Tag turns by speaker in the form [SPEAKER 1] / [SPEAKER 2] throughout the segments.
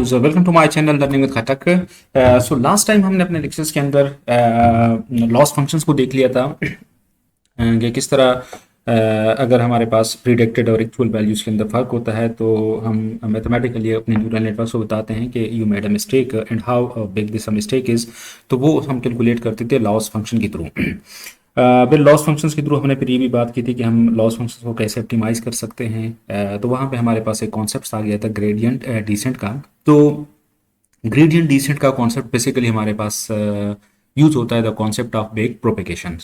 [SPEAKER 1] Guys, welcome to my channel learning with Khatak. So last time हमने अपने lectures के अंदर लॉस फंक्शंस को देख लिया था कि किस तरह अगर हमारे पास प्रिडिक्टेड और एक्चुअल वैल्यूज के अंदर फर्क होता है तो हम मैथमेटिकली अपने न्यूरल नेटवर्क को बताते हैं कि you made a mistake and how big this mistake is. तो वो हम कैलकुलेट करते थे लॉस फंक्शन के थ्रू। फिर लॉस फंक्शंस के थ्रू हमने फिर ये भी बात की थी कि हम लॉस फंक्शंस को कैसे ऑप्टिमाइज कर सकते हैं। तो वहाँ पे हमारे पास एक कॉन्सेप्ट आ गया था ग्रेडियंट डिसेंट का। तो ग्रेडियंट डिसेंट का कॉन्सेप्ट बेसिकली हमारे पास यूज होता है the concept of backpropagation.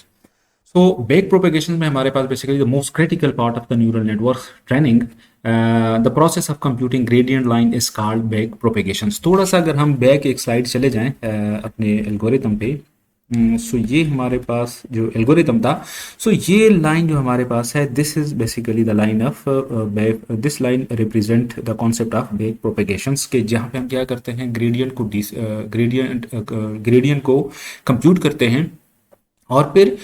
[SPEAKER 1] So backpropagation में हमारे पास basically the most critical part of the neural network training, the process of computing gradient line is called backpropagation. थोड़ा सा अगर हम बैक एक स्लाइड चले जाएं अपने एल्गोरिथम पे, सो ये हमारे पास जो एल्गोरिथम था, सो ये लाइन जो हमारे पास है, this is basically the line of back. This line represent the concept of backpropagations के जहाँ पे हम क्या करते हैं ग्रेडियंट को कंप्यूट करते हैं और फिर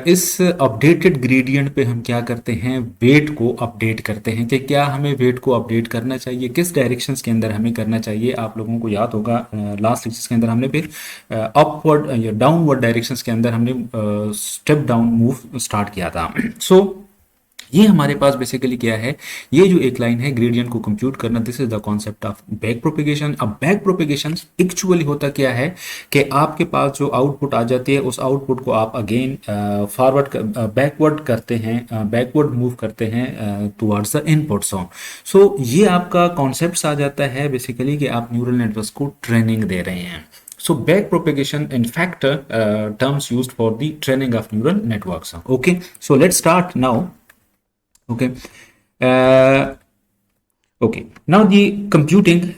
[SPEAKER 1] इस अपडेटेड ग्रेडियंट पे हम क्या करते हैं, वेट को अपडेट करते हैं कि क्या हमें वेट को अपडेट करना चाहिए, किस डायरेक्शंस के अंदर हमें करना चाहिए। आप लोगों को याद होगा लास्ट लेक्चर्स के अंदर हमने फिर अपवर्ड या डाउनवर्ड डायरेक्शंस के अंदर हमने स्टेप डाउन मूव स्टार्ट किया था। सो ये हमारे पास बेसिकली क्या है, ये जो एक लाइन है ग्रेडियंट को कंप्यूट करना, this is the concept of back propagation. अब बैक प्रोपेगेशन एक्चुअली होता क्या है कि आपके पास जो आउटपुट आ जाती है उस आउटपुट को आप अगेन फॉरवर्ड बैकवर्ड करते हैं, बैकवर्ड मूव करते हैं टुवर्ड्स द इनपुट। सो ये आपका कॉन्सेप्ट आ जाता है बेसिकली कि आप न्यूरल नेटवर्क को ट्रेनिंग दे रहे हैं। So back propagation in fact terms used for the training of neural networks. Okay, so let's start now. Okay. Okay, now the computing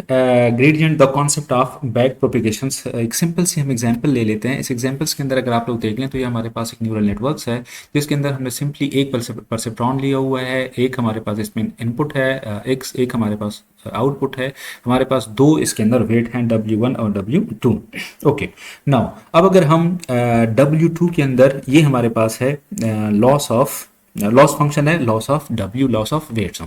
[SPEAKER 1] gradient, the concept of back propagations। एक simple सी हम example ले लेते हैं। इस examples के अंदर अगर आप लोग देख लें तो ये हमारे पास एक न्यूरल नेटवर्क्स है जिसके अंदर हमने सिंपली एक परसेप्ट्रॉन लिया हुआ है, एक हमारे पास इसमें इनपुट है, एक हमारे पास आउटपुट है, हमारे पास दो इसके अंदर वेट हैं W1 और W2। ओके, नाउ अब अगर हम W2 के अंदर ये हमारे पास है लॉस फंक्शन है, loss of W, loss of weights.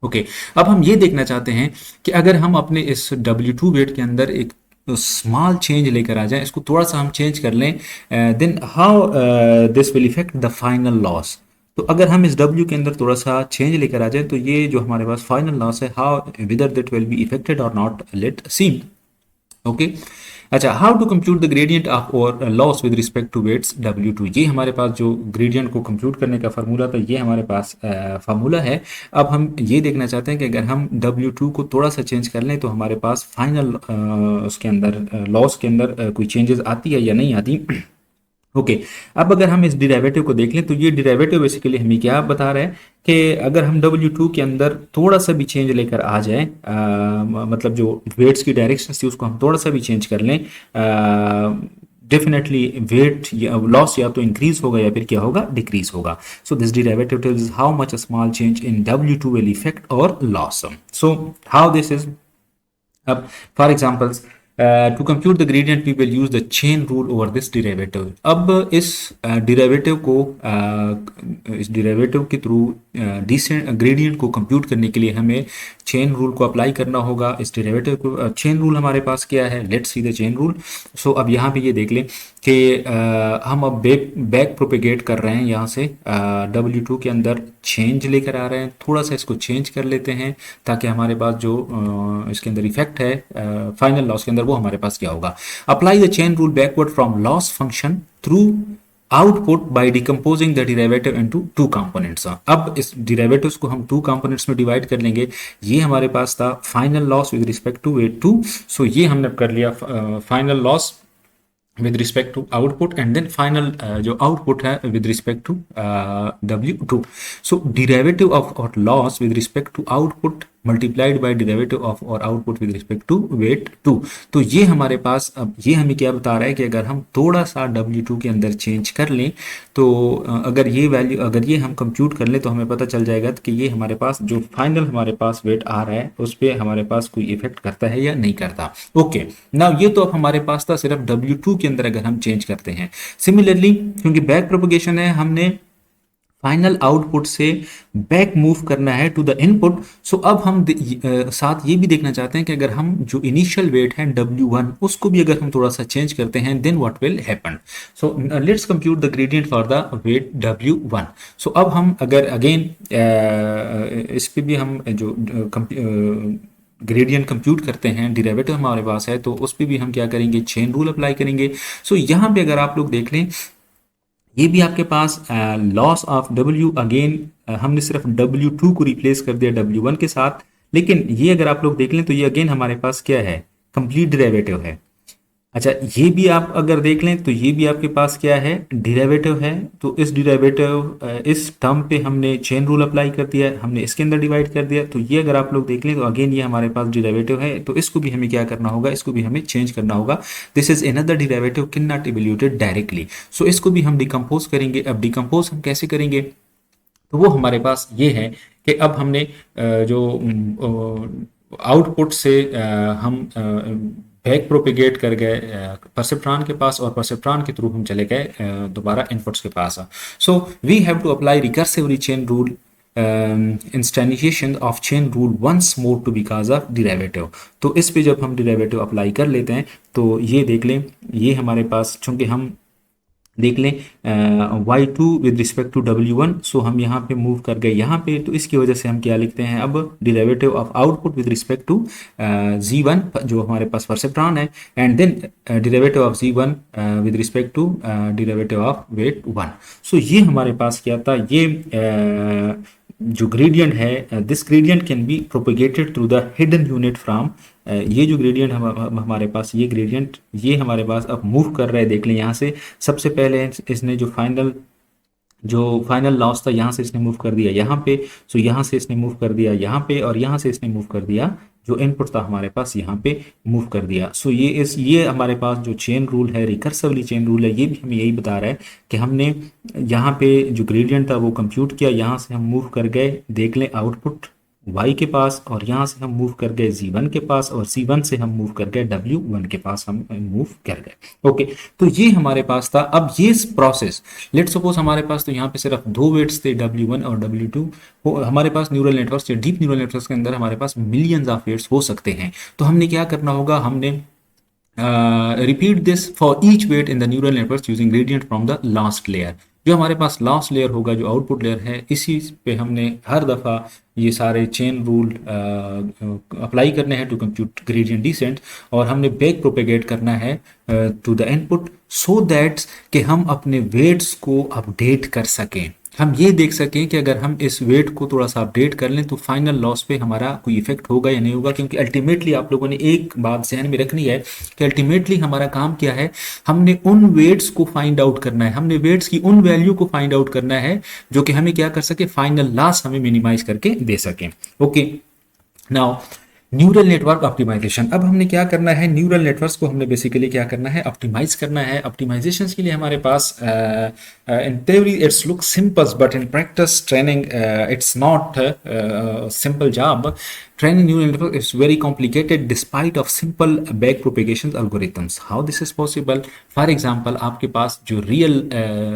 [SPEAKER 1] Okay, अब हम ये देखना चाहते हैं कि अगर हम अपने इस W2 वेट के अंदर एक स्मॉल चेंज लेकर आ जाएं, इसको थोड़ा सा हम चेंज कर लें, then how this will affect the final loss. तो अगर हम इस W के अंदर थोड़ा सा चेंज लेकर आ जाएं तो ये जो हमारे पास फाइनल लॉस है, how whether that will be affected or not, let see. Okay, अच्छा, how to compute the gradient of our loss with respect to weights W2। ये हमारे पास जो ग्रेडियंट को कंप्यूट करने का फार्मूला था, ये हमारे पास फार्मूला है। अब हम ये देखना चाहते हैं कि अगर हम W2 को थोड़ा सा चेंज कर लें तो हमारे पास फाइनल उसके अंदर लॉस के अंदर कोई चेंजेस आती है या नहीं आती। ओके, अब अगर हम इस डिराइवेटिव को देख लें तो ये डिराइवेटिव बेसिकली हमें क्या बता रहा है कि अगर हम W2 के अंदर थोड़ा सा भी चेंज लेकर आ जाए, मतलब जो वेट्स की डायरेक्शन थी उसको हम थोड़ा सा भी चेंज कर लें, डेफिनेटली वेट लॉस या तो इंक्रीज होगा या फिर क्या होगा, डिक्रीज होगा। So this derivative tells how much a small change in W2 will affect our loss. So how this is, अब for examples to compute the gradient we will use the chain rule over this derivative. अब इस derivative के through gradient को compute करने के लिए हमें chain rule को अप्लाई करना होगा। इस डिराइवेटिव को चेन रूल हमारे पास क्या है, let's see the chain rule. So अब यहाँ पे ये देख लें कि हम अब बैक प्रोपेगेट कर रहे हैं, यहाँ से W2 के अंदर चेंज लेकर आ रहे हैं, थोड़ा सा इसको चेंज कर लेते हैं ताकि हमारे पास जो इसके अंदर इफेक्ट है फाइनल लॉस के अंदर, वो हमारे पास क्या होगा। Apply the chain rule backward from loss function through output by decomposing the derivative into two components. अब इस डिराइवेटिव्स को हम टू कंपोनेंट्स में डिवाइड कर लेंगे। ये हमारे पास था final loss with respect to weight 2। So ये हमने कर लिया final loss with respect to output and then final जो output है with respect to W2. So derivative of or loss with respect to output multiplied by derivative of or output with respect to weight 2। तो ये हमारे पास, अब ये हमें क्या बता रहा है कि अगर हम थोड़ा सा W2 के अंदर चेंज कर लें तो अगर ये वैल्यू, अगर ये हम कंप्यूट कर लें तो हमें पता चल जाएगा कि ये हमारे पास जो फाइनल हमारे पास वेट आ रहा है उस पर हमारे पास कोई इफेक्ट करता है या नहीं करता। ओके, नाउ ये तो अब हमारे पास था सिर्फ W2 के अंदर अगर हम चेंज करते हैं। सिमिलरली क्योंकि बैक प्रोपगेशन है, हमने फाइनल आउटपुट से बैक मूव करना है टू द इनपुट। सो अब हम साथ ये भी देखना चाहते हैं कि अगर हम जो इनिशियल वेट है W1 उसको भी अगर हम थोड़ा सा चेंज करते हैं then what will happen. So let's compute the gradient for the weight W1। So अब हम अगर अगेन इस पे भी हम जो ग्रेडियंट कंप्यूट करते हैं, डिराइवेटिव हमारे पास है, तो उस पर भी हम क्या करेंगे, चेन रूल अप्लाई करेंगे। सो यहाँ पे अगर आप लोग देख लें, ये भी आपके पास लॉस ऑफ W अगेन हमने सिर्फ W2 को रिप्लेस कर दिया W1 के साथ, लेकिन ये अगर आप लोग देख लें तो ये अगेन हमारे पास क्या है, कंप्लीट डिराइवेटिव है। अच्छा, ये भी आप अगर देख लें तो ये भी आपके पास क्या है, डिराइवेटिव है। तो इस डिराइवेटिव इस टर्म पे हमने चेन रूल अप्लाई कर दिया, हमने इसके अंदर डिवाइड कर दिया। तो ये अगर आप लोग देख लें तो अगेन ये हमारे पास डिराइवेटिव है, तो इसको भी हमें क्या करना होगा, इसको भी हमें चेंज करना होगा। This is another derivative can not evaluated directly. So इसको भी हम डिकम्पोज करेंगे। अब डिकम्पोज हम कैसे करेंगे, तो वो हमारे पास ये है कि अब हमने जो आउटपुट से हम बैक प्रोपिगेट कर गए परसेप्ट्रॉन के पास, और परसेप्ट्रॉन के थ्रू हम चले गए दोबारा इनपुट्स के पास। So we have to apply recursively chain rule instantiation of chain rule once more to because of derivative. तो इस पे जब हम डिराइवेटिव अप्लाई कर लेते हैं तो ये देख लें, ये हमारे पास चूंकि हम देख लें y2 with respect to W1, सो हम यहाँ पे मूव कर गए यहाँ पे, तो इसकी वजह से हम क्या लिखते हैं अब, derivative of output with respect to Z1 जो हमारे पास परसेप्ट्रॉन है, and then derivative of Z1 with respect to derivative of weight 1। So ये हमारे पास क्या था, ये जो ग्रेडियंट है, this gradient can be propagated through the hidden unit from, ये जो ग्रेडियंट हमारे पास, ये ग्रेडियंट ये हमारे पास अब मूव कर रहा है। देख लें यहाँ से सबसे पहले इसने जो फाइनल लॉस था यहाँ से इसने मूव कर दिया यहाँ पे, सो यहाँ से इसने मूव कर दिया यहाँ पे, और यहाँ से इसने मूव कर दिया जो इनपुट था हमारे पास यहाँ पे मूव कर दिया। सो ये हमारे पास जो चेन रूल है, रिकर्सिवली चेन रूल है, ये भी हमें यही बता रहा है कि हमने यहाँ पे जो ग्रेडियंट था वो कंप्यूट किया, यहाँ से हम मूव कर गए, देख लें आउटपुट y के पास, और यहाँ से हम मूव कर गए Z1 के पास, और C1 से हम मूव कर गए W1 के पास हम मूव कर गए। ओके, तो ये हमारे पास था। अब ये प्रोसेस, लेट सपोज हमारे पास तो यहाँ पे सिर्फ दो वेट्स थे W1 और W2, हमारे पास neural network, deep neural network के अंदर हमारे पास मिलियंस ऑफ वेट्स हो सकते हैं। तो हमने क्या करना होगा, हमने repeat this for each weight in the neural network using gradient from the last layer. जो हमारे पास लास्ट लेयर होगा, जो आउटपुट लेयर है, इसी पे हमने हर दफ़ा ये सारे चेन रूल अप्लाई करने हैं टू कंप्यूट ग्रेडियंट डिसेंट, और हमने बैक प्रोपेगेट करना है to the input, so that कि हम अपने वेट्स को अपडेट कर सकें। हम ये देख सकें कि अगर हम इस वेट को थोड़ा सा अपडेट कर लें तो फाइनल लॉस पे हमारा कोई इफेक्ट होगा या नहीं होगा। क्योंकि अल्टीमेटली आप लोगों ने एक बात ध्यान में रखनी है कि अल्टीमेटली हमारा काम क्या है, हमने उन वेट्स को फाइंड आउट करना है, हमने वेट्स की उन वैल्यू को फाइंड आउट करना है जो कि हमें क्या कर सके, फाइनल लॉस हमें मिनिमाइज करके दे सकें। Okay, now neural network optimisation. अब हमने क्या करना है, न्यूरल नेटवर्क्स को हमने बेसिकली क्या करना है, ऑप्टिमाइज करना है। ऑप्टिमाइजेशन के लिए हमारे पास in theory it's look simple, but in practice training it's not simple job. Training neural network is very complicated despite of simple back propagation algorithms. How this is possible? For example, आपके पास जो real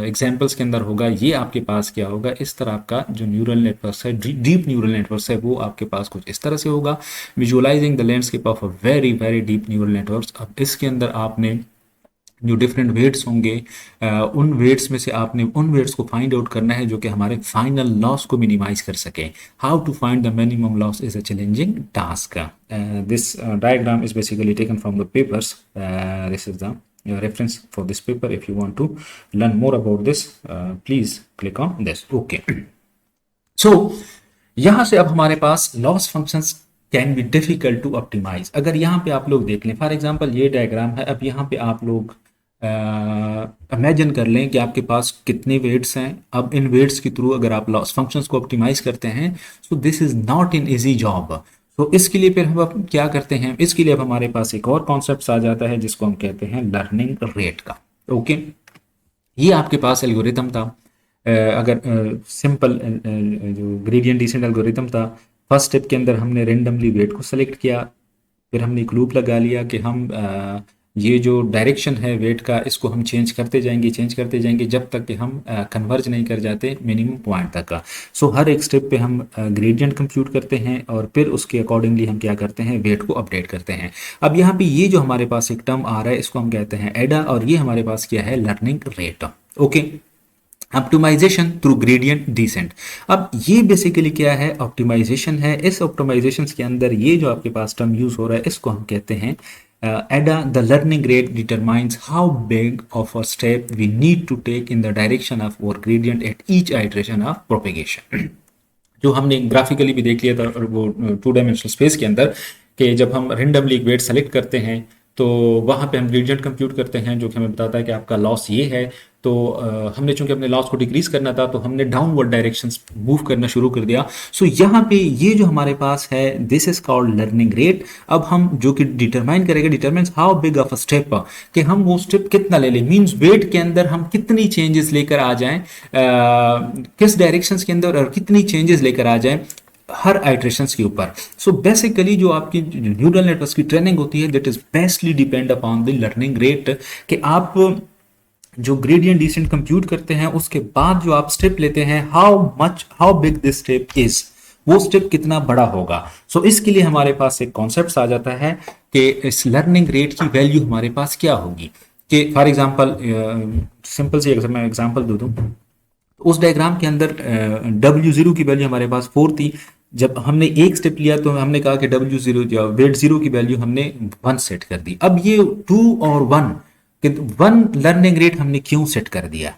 [SPEAKER 1] examples के अंदर होगा, ये आपके पास क्या होगा, इस तरह आपका जो neural networks है, deep neural networks है, वो आपके पास कुछ इस तरह से होगा। Visualizing the landscape of a very very deep neural networks। अब इसके अंदर आपने जो डिफरेंट वेट्स होंगे, उन वेट्स में से आपने उन वेट्स को फाइंड आउट करना है जो कि हमारे फाइनल लॉस को मिनिमाइज कर सके। How to find the minimum loss is a challenging task. This diagram is basically taken from the papers. This is the reference for this paper. If you want to learn more about this, please click on this. Okay. So यहाँ से अब हमारे पास loss functions can be difficult to optimise. अगर यहाँ पे आप लोग देख लें, फॉर एग्जांपल ये डायग्राम है, अब यहाँ पे आप लोग इमेजिन कर लें कि आपके पास कितने वेट्स हैं। अब इन वेट्स के थ्रू अगर आप लॉस फंक्शंस को ऑप्टिमाइज करते हैं, सो this is not an easy job. तो इसके लिए फिर हम अब क्या करते हैं, इसके लिए अब हमारे पास एक और कॉन्सेप्ट आ जाता है जिसको हम कहते हैं लर्निंग रेट का। ओके, ये आपके पास एल्गोरिथम था। अगर सिंपल जो ग्रेडियंट डिसेंट एल्गोरिथम था, फर्स्ट स्टेप के अंदर हमने रेंडमली वेट को सेलेक्ट किया, फिर हमने एक लूप लगा लिया कि हम ये जो डायरेक्शन है वेट का, इसको हम चेंज करते जाएंगे जब तक कि हम कन्वर्ज नहीं कर जाते मिनिमम पॉइंट तक का। सो हर एक स्टेप पे हम ग्रेडियंट कंप्यूट करते हैं और फिर उसके अकॉर्डिंगली हम क्या करते हैं, वेट को अपडेट करते हैं। अब यहाँ पे ये जो हमारे पास एक टर्म आ रहा है इसको हम कहते हैं एडा, और ये हमारे पास क्या है, learning rate. Okay, optimisation through gradient descent. अब ये बेसिकली क्या है, ऑप्टिमाइजेशन है। इस ऑप्टिमाइजेशन के अंदर ये जो आपके पास टर्म यूज हो रहा है इसको हम कहते हैं ADA. The learning rate determines how big of a step we need to take in the direction of our gradient at each iteration of propagation. जो हमने ग्राफिकली भी देख लिया था और वो 2 डायमेंशनल स्पेस के अंदर, कि जब हम रेंडमली एक वेट सेलेक्ट करते हैं तो वहाँ पे हम ग्रेडियंट कंप्यूट करते हैं जो कि हमें बताता है कि आपका लॉस ये है। तो हमने चूंकि अपने लॉस को डिक्रीज करना था तो हमने डाउनवर्ड डायरेक्शंस मूव करना शुरू कर दिया। सो यहाँ पे ये जो हमारे पास है this is called learning rate. अब हम जो कि डिटरमाइन करेंगे, determines how big of a step, कि हम वो स्टेप कितना ले लें, मींस वेट के अंदर हम कितनी चेंजेस लेकर आ जाएं, किस डायरेक्शंस के अंदर और कितनी चेंजेस लेकर आ जाएं हर आइट्रेशंस के ऊपर। सो बेसिकली जो आपकी न्यूरल नेटवर्क्स की ट्रेनिंग होती है that is basically depend upon the learning rate, कि आप जो ग्रेडियंट डिसेंट कंप्यूट करते हैं उसके बाद जो आप स्टेप लेते हैं, how big this step is, वो स्टेप कितना बड़ा होगा। सो इसके लिए हमारे पास एक कॉन्सेप्ट आ जाता है कि इस लर्निंग रेट की वैल्यू हमारे पास क्या होगी। कि फॉर एग्जांपल सिंपल सी अगर मैं एग्जांपल दे दूं, उस डायग्राम के अंदर W0 की वैल्यू हमारे पास 4 थी। जब हमने एक स्टेप लिया तो हमने कहा कि W0 या वेट 0 की वैल्यू हमने 1 सेट कर दी। अब ये 2 और 1 कि 1 लर्निंग रेट हमने क्यों सेट कर दिया।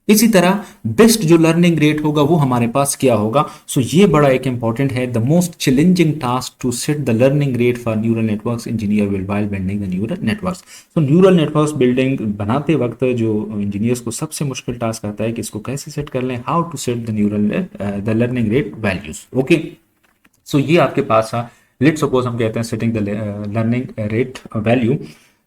[SPEAKER 1] इसी तरह बेस्ट जो लर्निंग रेट होगा वो हमारे पास क्या होगा। सो ये बड़ा एक इंपॉर्टेंट है। The most challenging task to set the learning rate for neural networks engineer will while building the neural networks. तो न्यूरल नेटवर्क्स बिल्डिंग बनाते वक्त जो इंजीनियर्स को सबसे मुश्किल टास्क आता है कि इसको कैसे सेट कर लें, how to set the learning rate values. Okay, so ये आपके पास है। लेट सपोज हम कहते हैं setting the learning rate value.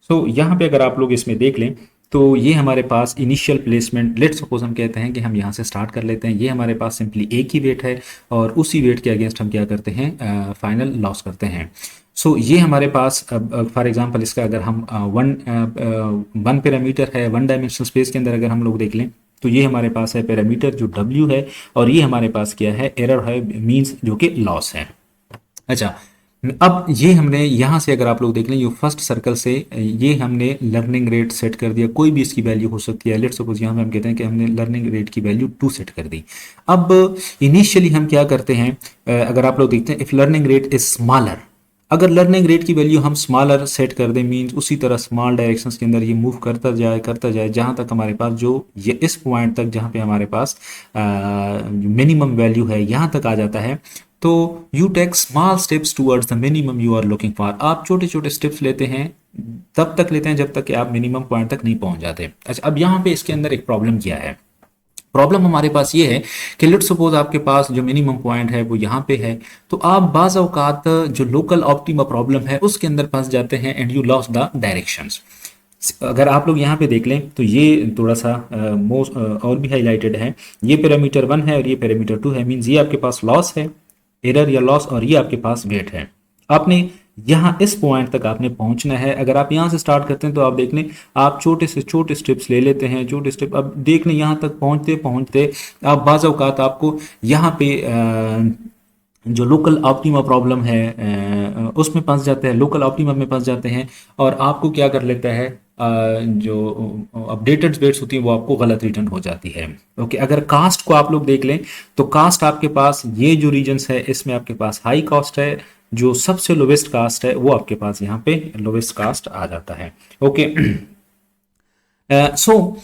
[SPEAKER 1] So यहाँ पे अगर आप लोग इसमें देख लें तो ये हमारे पास इनिशियल प्लेसमेंट, लेट सपोज हम कहते हैं कि हम यहाँ से स्टार्ट कर लेते हैं। ये हमारे पास सिंपली एक ही वेट है और उसी वेट के अगेंस्ट हम क्या करते हैं, फाइनल लॉस करते हैं। सो ये हमारे पास फॉर एग्जांपल इसका अगर हम वन पैरामीटर है 1 डायमेंशनल स्पेस के अंदर अगर हम लोग देख लें तो ये हमारे पास है पैरामीटर जो W है, और ये हमारे पास क्या है, एरर है, मीन्स जो कि लॉस है। अच्छा, अब ये हमने यहाँ से अगर आप लोग देख लें ये फर्स्ट सर्कल से ये हमने लर्निंग रेट सेट कर दिया, कोई भी इसकी वैल्यू हो सकती है। लेट्स सपोज यहाँ पे हम कहते हैं कि हमने लर्निंग रेट की वैल्यू 2 सेट कर दी। अब इनिशियली हम क्या करते हैं, अगर आप लोग देखते हैं if learning rate is smaller, अगर लर्निंग रेट की वैल्यू हम स्मॉलर सेट कर दें मीन्स उसी तरह स्मॉल डायरेक्शंस के अंदर ये मूव करता जाए जहाँ तक हमारे पास जो ये इस पॉइंट तक जहाँ पे हमारे पास मिनिमम वैल्यू है यहाँ तक आ जाता है, तो you take small steps towards the minimum you are looking for. आप छोटे छोटे स्टेप्स लेते हैं, तब तक लेते हैं जब तक कि आप मिनिमम पॉइंट तक नहीं पहुंच जाते। अच्छा, अब यहाँ पे इसके अंदर एक प्रॉब्लम क्या है, प्रॉब्लम हमारे पास ये है कि लेट्स सपोज आपके पास जो मिनिमम पॉइंट है वो यहाँ पे है, तो आप बाज़ औक़ात जो लोकल ऑप्टिमा प्रॉब्लम है उसके अंदर फंस जाते हैं and you loss the directions. अगर आप लोग यहाँ पे देख लें तो ये थोड़ा सा मोस्ट और भी हाईलाइटेड है, ये पैरामीटर 1 है और ये पैरामीटर 2 है, मीन्स ये आपके पास लॉस है, एरर या लॉस, और ये आपके पास वेट है। आपने यहाँ इस पॉइंट तक आपने पहुंचना है। अगर आप यहाँ से स्टार्ट करते हैं तो आप देख लें आप छोटे से छोटे स्टेप्स ले लेते हैं, छोटे स्टेप। अब देख लें यहाँ तक पहुंचते पहुंचते आप बाज़ औक़ात आपको यहाँ पे जो लोकल ऑप्टिमा प्रॉब्लम है उसमें फंस जाते हैं, लोकल ऑप्टिमा में फंस जाते हैं, और आपको क्या कर लेता है, जो अपडेटेड वेट्स होती है वो आपको गलत रिटर्न हो जाती है। ओके, अगर कास्ट को आप लोग देख लें तो कास्ट आपके पास ये जो रीजन्स है इसमें आपके पास हाई कास्ट है, जो सबसे लोवेस्ट कास्ट है वो आपके पास यहाँ पे लोवेस्ट कास्ट आ जाता है। Okay, so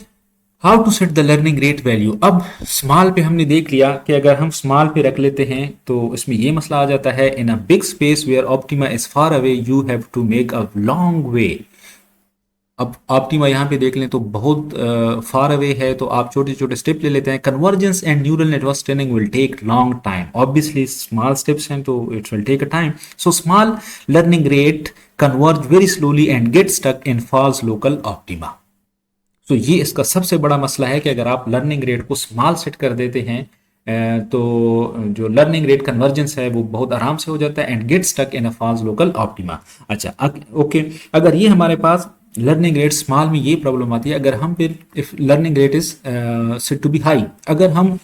[SPEAKER 1] how to set the learning rate value. अब स्मॉल पे हमने देख लिया कि अगर हम स्मॉल पे रख लेते हैं तो इसमें ये मसला आ जाता है, in a big space where optima is far away you have to make a long way. अब ऑप्टिमा यहाँ पे देख लें तो बहुत फार अवे है, तो आप छोटे छोटे स्टेप ले लेते हैं। Convergence and neural network training will take long time, obviously small steps हैं तो it will take a time. So small learning rate converge very slowly and get stuck in false local optima. तो ये इसका सबसे बड़ा मसला है कि अगर आप लर्निंग रेट को स्मॉल सेट कर देते हैं तो जो लर्निंग रेट कन्वर्जेंस है वो बहुत आराम से हो जाता है and get stuck in a false local optima. अच्छा, ओके, अगर ये हमारे पास लर्निंग रेट स्मॉल में ये प्रॉब्लम आती है, अगर हम फिर if learning rate is set to be high, अगर हम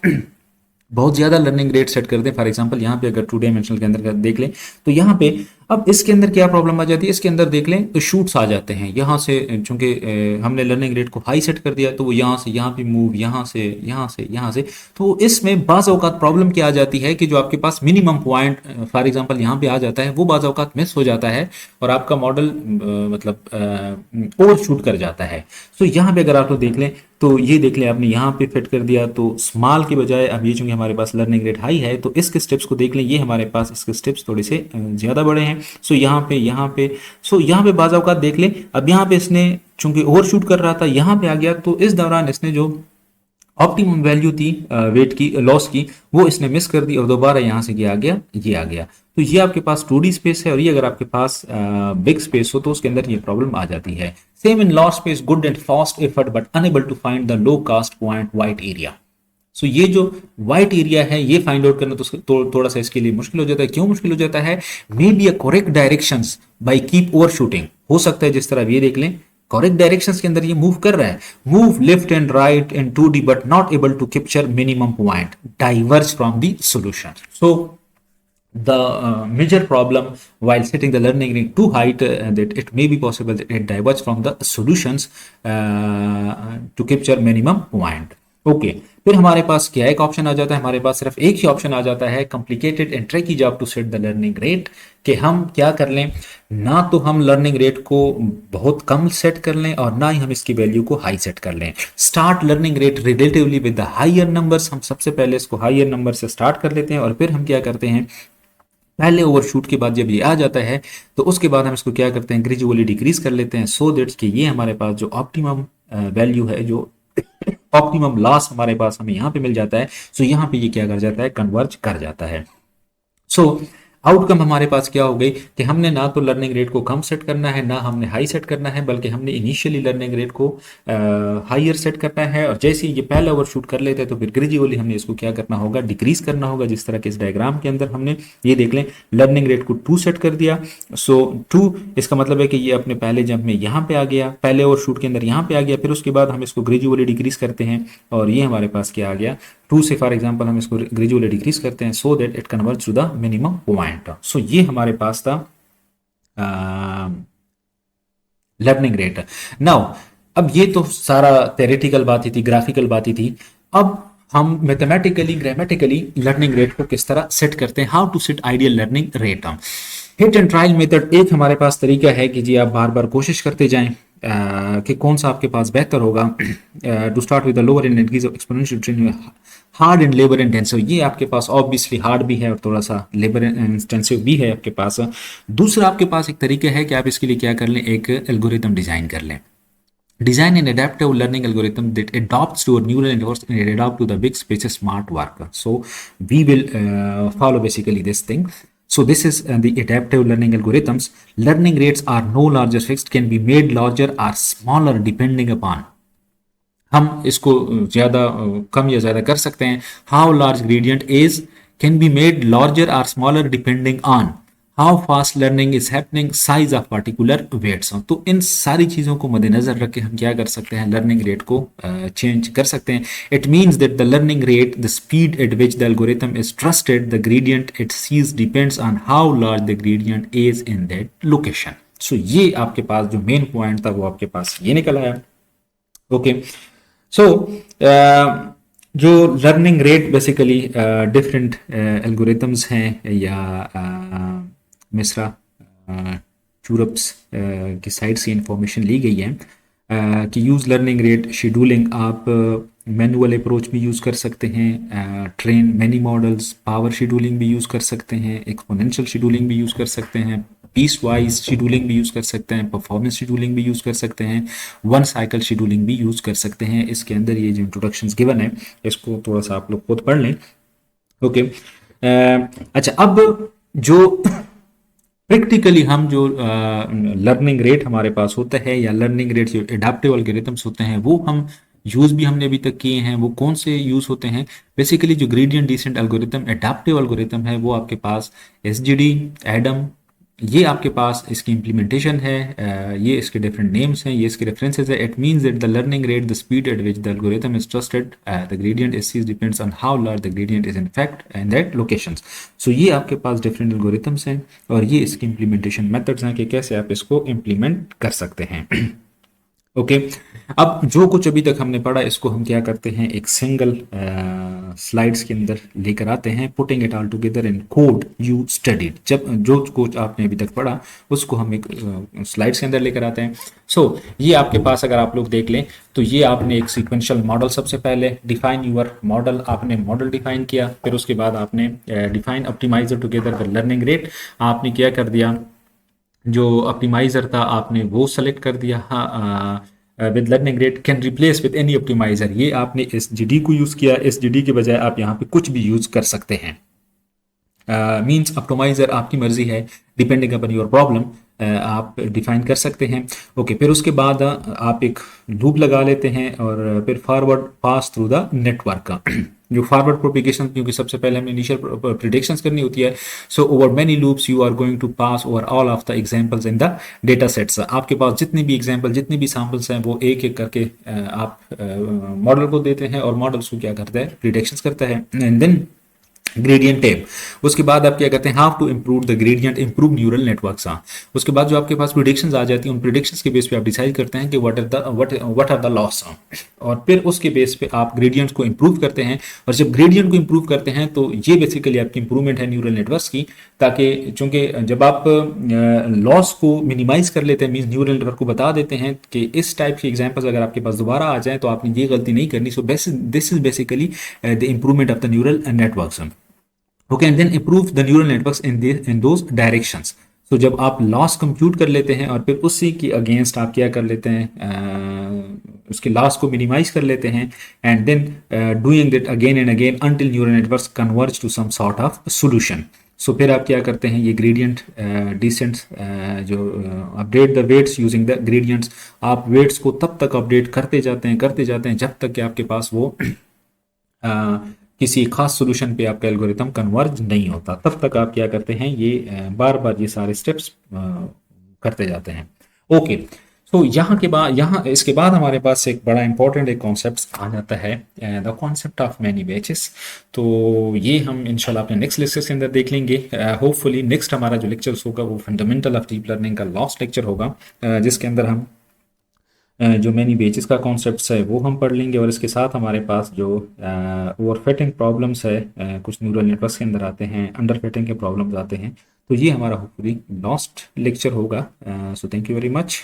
[SPEAKER 1] बहुत ज़्यादा लर्निंग रेट सेट कर दें, फॉर एग्जांपल यहाँ पे अगर 2 डायमेंशनल के अंदर का देख लें तो यहाँ पे अब इसके अंदर क्या प्रॉब्लम आ जाती है, इसके अंदर देख लें तो शूट्स आ जाते हैं यहाँ से, चूंकि हमने लर्निंग रेट को हाई सेट कर दिया तो वो यहाँ से यहाँ पे मूव, यहाँ से यहाँ से यहाँ से, तो इसमें बाज़ औक़ात प्रॉब्लम क्या आ जाती है कि जो आपके पास मिनिमम पॉइंट फॉर एग्जांपल यहाँ पे आ जाता है वो बाज़ औक़ात मिस हो जाता है और आपका मॉडल मतलब ओवर शूट कर जाता है। सो यहाँ पे अगर आप लोग देख लें तो ये देख लें आपने यहाँ पे फिट कर दिया तो स्मॉल के बजाय अब ये चूंकि हमारे पास लर्निंग रेट हाई है तो इसके स्टेप्स को देख लें, ये हमारे पास इसके स्टेप्स थोड़े से ज़्यादा बड़े हैं। सो यहाँ पे बाज़ औक़ात देख लें, अब यहाँ पे इसने चूंकि ओवर शूट कर रहा था यहाँ पे आ गया तो इस दौरान इसने जो ऑप्टिमम वैल्यू थी वेट की लॉस की वो इसने मिस कर दी और दोबारा यहाँ से क्या आ गया, ये आ गया। तो ये आपके पास 2D स्पेस है और ये अगर आपके पास बिग स्पेस हो तो उसके अंदर ये प्रॉब्लम आ जाती है। Same in low space, good and fast effort but unable to find the low cost point white area. So ये जो वाइट एरिया है ये फाइंड आउट करना तो थोड़ा सा इसके लिए मुश्किल हो जाता है। क्यों मुश्किल हो जाता है? Maybe a correct directions by keep overshooting, हो सकता है जिस तरह ये देख लें करेक्ट डायरेक्शंस के अंदर ये मूव कर रहा है, move left and right in 2D but not able to capture minimum point, diverge from the solution. So the major problem while setting the learning rate too high that it may be possible that it diverges from the solutions to capture minimum point। Okay फिर हमारे पास क्या एक option आ जाता है, हमारे पास सिर्फ एक ही ऑप्शन आ जाता है, complicated and tricky job to set the learning rate, कि हम क्या कर लें, ना तो हम लर्निंग रेट को बहुत कम सेट कर लें और ना ही हम इसकी वैल्यू को हाई सेट कर लें। Start learning rate relatively with the higher numbers, हम सबसे पहले इसको हायर नंबर से स्टार्ट कर लेते हैं और फिर हम क्या करते हैं, पहले ओवरशूट के बाद जब ये आ जाता है तो उसके बाद हम इसको क्या करते हैं, ग्रेजुअली डिक्रीज कर लेते हैं सो दैट कि ये हमारे पास जो ऑप्टिमम वैल्यू है, जो ऑप्टिमम लॉस हमारे पास हमें यहाँ पे मिल जाता है, सो यहाँ पे ये क्या कर जाता है, कन्वर्ज कर जाता है। सो आउटकम हमारे पास क्या हो गई कि हमने ना तो लर्निंग रेट को कम सेट करना है ना हमने हाई सेट करना है, बल्कि हमने इनिशियली लर्निंग रेट को हायर सेट करना है और जैसे ही ये पहले ओवरशूट कर लेते हैं तो फिर ग्रेजुअली हमने इसको क्या करना होगा, डिक्रीज करना होगा, जिस तरह के इस डायग्राम के अंदर हमने ये देख लें लर्निंग रेट को 2 सेट कर दिया। सो 2 इसका मतलब है कि ये अपने पहले जंप में यहाँ पे आ गया, पहले ओवरशूट के अंदर यहाँ पे आ गया, फिर उसके बाद हम इसको ग्रेजुअली डिक्रीज करते हैं और ये हमारे पास क्या आ गया, 2 से फॉर एग्जांपल हम इसको ग्रेजुअली डिक्रीज करते हैं so that it converge to the minimum point. So ये हमारे पास था लर्निंग रेट। नाउ अब ये तो सारा थ्योरेटिकल बात ही थी, ग्राफिकल बात ही थी। अब हम मैथमेटिकली ग्रामेटिकली लर्निंग रेट को किस तरह सेट करते हैं, how to set ideal learning rate. Hit and trial method एक हमारे पास तरीका है कि जी आप बार बार कोशिश करते जाएं कि कौन सा आपके पास बेहतर होगा। To start with the lower and increase exponential trend, hard and labour intensive, ये आपके पास ऑब्वियसली हार्ड भी है और थोड़ा सा लेबर इंटेंसिव भी है आपके पास। दूसरा आपके पास एक तरीका है कि आप इसके लिए क्या कर लें, एक एल्गोरिथम डिजाइन कर लें। Design an adaptive learning algorithm that adapts to a neural networks and adapt to the big spaces smart work. So we will follow basically this thing. So this is the adaptive learning algorithms. Learning rates are no larger fixed, can be made larger or smaller depending upon. हम इसको ज़्यादा कम या ज़्यादा कर सकते हैं। How large gradient is can be made larger or smaller depending on how fast learning is happening, size of particular weights. तो इन सारी चीज़ों को मद्देनजर रख के हम क्या कर सकते हैं, लर्निंग रेट को चेंज कर सकते हैं। It means that the learning rate, the speed at which the algorithm is trusted, the gradient it sees depends on how large the gradient is in that location. So ये आपके पास जो main point था वो आपके पास ये निकल आया। Okay so जो learning rate basically different algorithms हैं या मिश्रा यूरोप्स की साइड से इंफॉर्मेशन ली गई है कि यूज़ लर्निंग रेट शेड्यूलिंग, आप मैनुअल अप्रोच भी यूज़ कर सकते हैं, train many models, power scheduling भी यूज़ कर सकते हैं, एक्सपोनेंशियल शेड्यूलिंग भी यूज़ कर सकते हैं, पीस वाइज शेड्यूलिंग भी यूज़ कर सकते हैं, परफॉर्मेंस शेड्यूलिंग भी यूज़ कर सकते हैं, वन साइकिल शेड्यूलिंग भी यूज़ कर सकते हैं। इसके अंदर ये जो इंट्रोडक्शंस गिवन है इसको थोड़ा सा आप लोग खुद पढ़ लें। ओके अच्छा, अब जो प्रैक्टिकली हम जो लर्निंग रेट हमारे पास होता है या लर्निंग रेट जो एडाप्टिव एल्गोरिथम्स होते हैं वो हम यूज़ भी हमने अभी तक किए हैं, वो कौन से यूज़ होते हैं। बेसिकली जो gradient descent algorithm adaptive algorithm है वो आपके पास एसजीडी, एडम, ये आपके पास इसकी इम्प्लीमेंटेशन है, ये इसके डिफरेंट नेम्स हैं, ये इसके रेफरेंसेस है। It means that the learning rate, the speed at which the algorithm is trusted, the gradient is sees depends on how large the gradient is in fact and that locations. So ये आपके पास different algorithms हैं और ये इसकी implementation methods हैं कि कैसे आप इसको इम्प्लीमेंट कर सकते हैं। ओके, अब जो कुछ अभी तक हमने पढ़ा इसको हम क्या करते हैं, एक सिंगल स्लाइड्स के अंदर लेकर आते हैं, putting it all together in code you studied. जब जो कुछ आपने अभी तक पढ़ा उसको हम एक स्लाइड्स के अंदर लेकर आते हैं। सो ये आपके पास अगर आप लोग देख लें तो ये आपने एक सीक्वेंशियल मॉडल, सबसे पहले डिफाइन यूर मॉडल, आपने मॉडल डिफाइन किया, फिर उसके बाद आपने define optimizer together with learning rate. आपने क्या कर दिया, जो ऑप्टिमाइजर था आपने वो सेलेक्ट कर दिया, हाँ with learning rate can replace with any optimizer. ये आपने एस जी डी को यूज़ किया, एस जी डी के बजाय आप यहाँ पे कुछ भी यूज़ कर सकते हैं। मीन्स ऑप्टिमाइजर आपकी मर्जी है, डिपेंडिंग अपन योर प्रॉब्लम आप डिफाइन कर सकते हैं। ओके, फिर उसके बाद आप एक लूप लगा लेते हैं और फिर forward pass through the network का जो फॉरवर्ड प्रोपिगेशन, क्योंकि सबसे पहले हमें इनिशियल प्रिडिक्शंस करनी होती है। So over many loops you are going to pass over all of the examples in the data sets. आपके पास जितने भी एग्जांपल, जितने भी सैम्पल्स हैं वो एक एक करके आप मॉडल को देते हैं और मॉडल को क्या करता है, प्रिडिक्शंस करता है। एंड देन ग्रेडियंट टैब, उसके बाद आप क्या करते हैं, how to improve the gradient, improve neural networks. हाँ, उसके बाद जो आपके पास प्रिडिक्शंस आ जाती हैं उन प्रिडिक्शंस के बेस पे आप डिसाइड करते हैं कि व्हाट आर द लॉस, और फिर उसके बेस पे आप ग्रेडियंट्स को इंप्रूव करते हैं। और जब ग्रेडियंट को इंप्रूव करते हैं तो ये बेसिकली आपकी इंप्रूवमेंट है न्यूरल नेटवर्क्स की, ताकि चूंकि जब आप लॉस को मिनिमाइज कर लेते हैं, मीन्स न्यूरल नेटवर्क को बता देते हैं कि इस टाइप की एग्जाम्पल्स अगर आपके पास दोबारा आ जाए तो आपने ये गलती नहीं करनी। So this is basically the improvement of the neural networks. Okay, and then improve the neural networks in those directions. तो जब आप लॉस कंप्यूट कर लेते हैं और फिर उसी की अगेंस्ट आप क्या कर लेते हैं, उसके लॉस को मिनिमाइज कर लेते हैं, and then doing that again and again until neural networks converge to some sort of solution. So फिर आप क्या करते हैं, ये ग्रेडियंट डिसेंट जो update the weights using the gradients, आप वेट्स को तब तक अपडेट करते जाते हैं जब तक कि आपके पास वो किसी खास सोल्यूशन पे आपका एल्गोरिथम कन्वर्ज नहीं होता, तब तक आप क्या करते हैं, ये बार बार ये सारे स्टेप्स करते जाते हैं। ओके, तो यहाँ के बाद, यहाँ इसके बाद हमारे पास एक बड़ा इंपॉर्टेंट एक कॉन्सेप्ट आ जाता है, the concept of many batches. तो ये हम इंशाल्लाह अपने नेक्स्ट लेक्चर के अंदर देख लेंगे। होपफुली नेक्स्ट हमारा जो लेक्चर होगा वो फंडामेंटल ऑफ डीप लर्निंग का लास्ट लेक्चर होगा, जिसके अंदर हम जो मैनी बेचिस का कॉन्सेप्ट है वो हम पढ़ लेंगे, और इसके साथ हमारे पास जो ओवरफिटिंग प्रॉब्लम्स है, कुछ न्यूरल नेटवर्क्स के अंदर आते हैं, अंडर फिटिंग के प्रॉब्लम्स आते हैं, तो ये हमारा होपफुली लास्ट लेक्चर होगा। So thank you very much.